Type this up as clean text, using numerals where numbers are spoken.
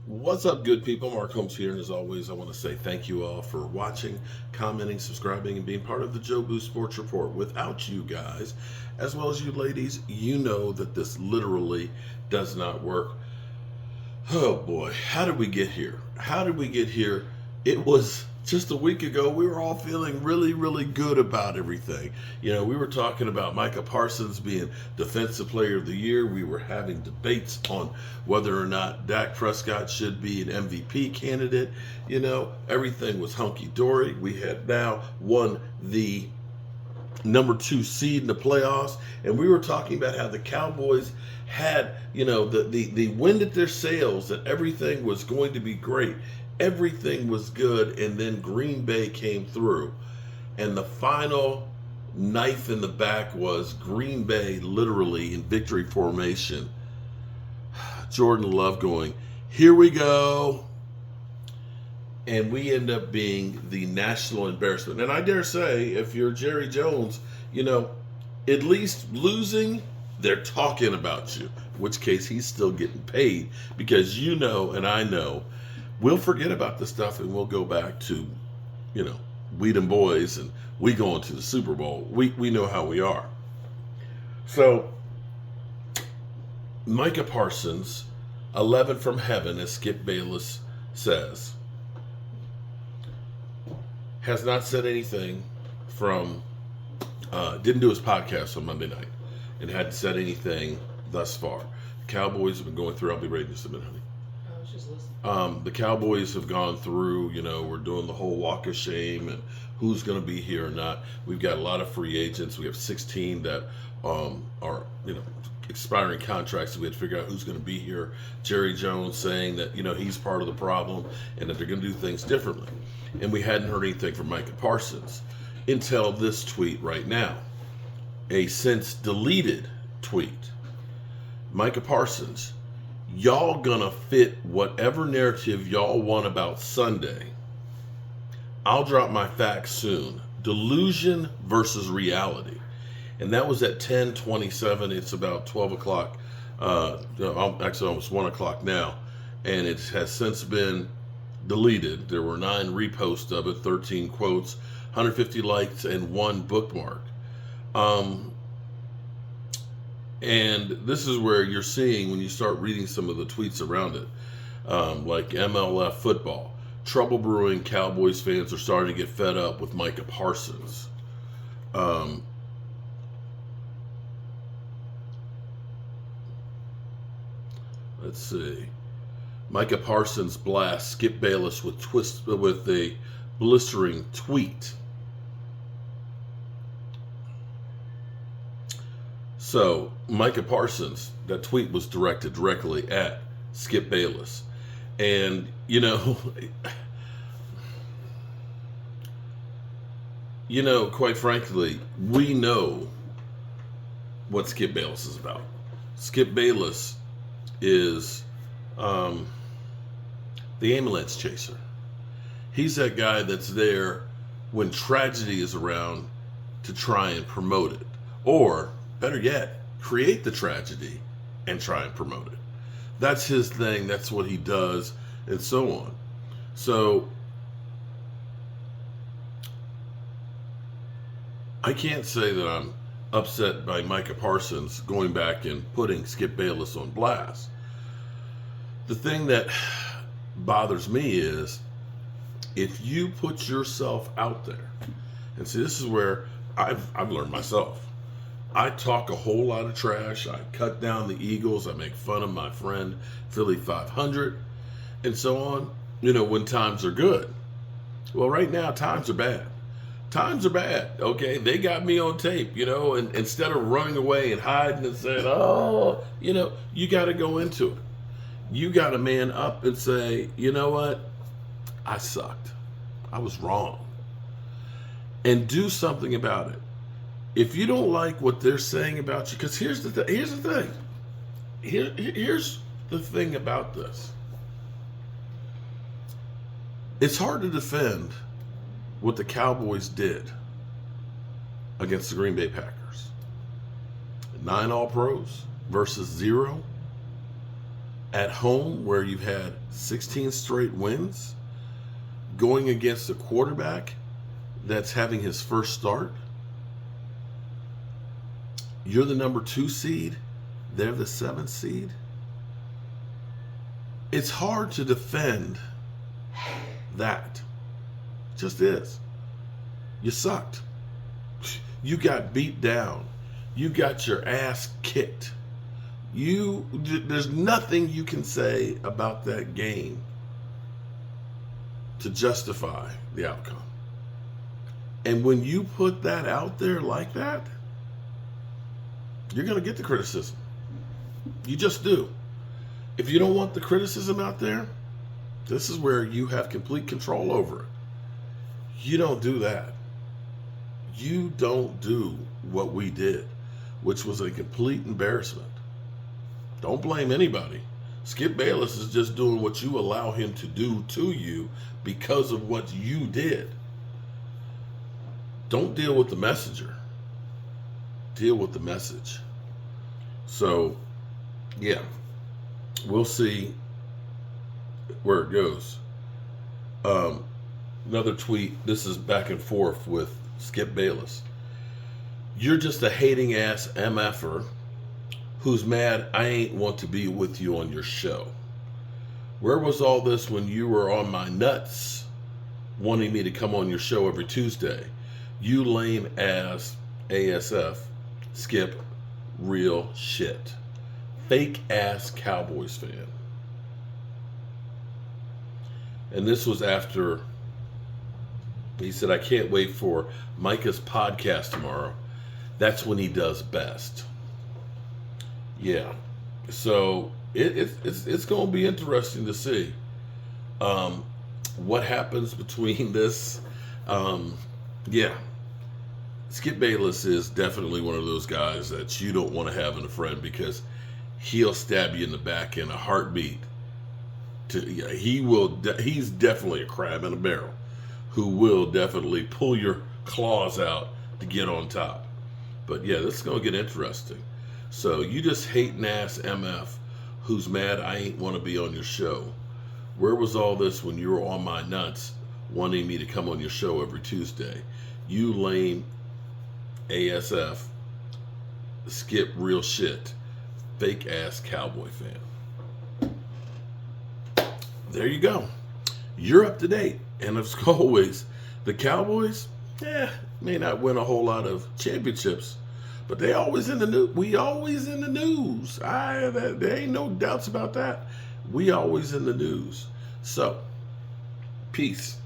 What's up, good people? Mark Holmes here, and as always, I want to say thank you all for watching, commenting, subscribing, and being part of the Joe Boo Sports Report. Without you guys, as well as you ladies, you know that this literally does not work. Oh boy, how did we get here? How did we get here? It was just a week ago, we were all feeling really, really good about everything. You know, we were talking about Micah Parsons being Defensive Player of the Year. We were having debates on whether or not Dak Prescott should be an MVP candidate. You know, everything was hunky-dory. We had now won the number 2 seed in the playoffs, and we were talking about how the Cowboys had, you know, the wind at their sails, that everything was going to be great. Everything was good, and then Green Bay came through, and the final knife in the back was Green Bay literally in victory formation. Jordan Love going, here we go. And we end up being the national embarrassment. And I dare say, if you're Jerry Jones, you know, at least losing, they're talking about you. In which case, he's still getting paid, because you know, and I know, we'll forget about this stuff and we'll go back to, you know, we them boys and we going to the Super Bowl. We know how we are. So, Micah Parsons, 11 from heaven, as Skip Bayless says, has not said anything from, didn't do his podcast on Monday night and hadn't said anything thus far. The Cowboys have been going through, I'll be ready to submit, honey. I was just listening. The Cowboys have gone through, you know, we're doing the whole walk of shame and who's going to be here or not. We've got a lot of free agents. We have 16 that are, you know, expiring contracts, so we had to figure out who's going to be here. Jerry Jones saying that, you know, he's part of the problem and that they're going to do things differently. And we hadn't heard anything from Micah Parsons until this tweet right now, a since deleted tweet. Micah Parsons, y'all gonna fit whatever narrative y'all want about Sunday. I'll drop my facts soon. Delusion versus reality. And that was at 10:27. It's about 12 o'clock. Actually, almost 1 o'clock now. And it has since been deleted. There were 9 reposts of it, 13 quotes, 150 likes, and 1 bookmark. And this is where you're seeing, when you start reading some of the tweets around it, like MLF football. Trouble brewing. Cowboys fans are starting to get fed up with Micah Parsons. Let's see. Micah Parsons blasts Skip Bayless with a blistering tweet. So, Micah Parsons, that tweet was directed directly at Skip Bayless. And, you know, quite frankly, we know what Skip Bayless is about. Skip Bayless is the ambulance chaser. He's that guy that's there when tragedy is around to try and promote it. Or, better yet, create the tragedy and try and promote it. That's his thing. That's what he does, and so on. So, I can't say that I'm upset by Micah Parsons going back and putting Skip Bayless on blast. The thing that bothers me is if you put yourself out there, and see, this is where I've learned myself. I talk a whole lot of trash. I cut down the Eagles. I make fun of my friend Philly 500 and so on, you know, when times are good. Well, right now, times are bad. Times are bad, okay? They got me on tape, you know, and instead of running away and hiding and saying, oh, you know, you got to go into it. You got to man up and say, you know what? I sucked. I was wrong. And do something about it. If you don't like what they're saying about you, because here's the thing. Here's the thing about this. It's hard to defend what the Cowboys did against the Green Bay Packers. 9 All-Pros versus 0. at home where you've had 16 straight wins, going against a quarterback that's having his first start. You're the number 2 seed. They're the 7th seed. It's hard to defend that. It just is. You sucked. You got beat down. You got your ass kicked. There's nothing you can say about that game to justify the outcome. And when you put that out there like that, you're going to get the criticism. You just do. If you don't want the criticism out there, this is where you have complete control over it. You don't do that. You don't do what we did, which was a complete embarrassment. Don't blame anybody. Skip Bayless is just doing what you allow him to do to you because of what you did. Don't deal with the messenger. Deal with the message. So, yeah, we'll see where it goes. Another tweet. This is back and forth with Skip Bayless. You're just a hating ass MFer who's mad I ain't want to be with you on your show. Where was all this when you were on my nuts wanting me to come on your show every Tuesday? You lame ass ASF, Skip, real shit. Fake ass Cowboys fan. And this was after he said, I can't wait for Micah's podcast tomorrow. That's when he does best. Yeah. So it's going to be interesting to see what happens between this. Yeah. Skip Bayless is definitely one of those guys that you don't want to have in a friend because he'll stab you in the back in a heartbeat. He's definitely a crab in a barrel who will definitely pull your claws out to get on top. But yeah, this is going to get interesting. So you just hating ass MF who's mad I ain't want to be on your show. Where was all this when you were on my nuts wanting me to come on your show every Tuesday? You lame ASF, Skip real shit, fake ass Cowboy fan. There you go. You're up to date. And as always, the Cowboys, may not win a whole lot of championships, but they always in the news. We always in the news. There ain't no doubts about that. We always in the news. So, peace.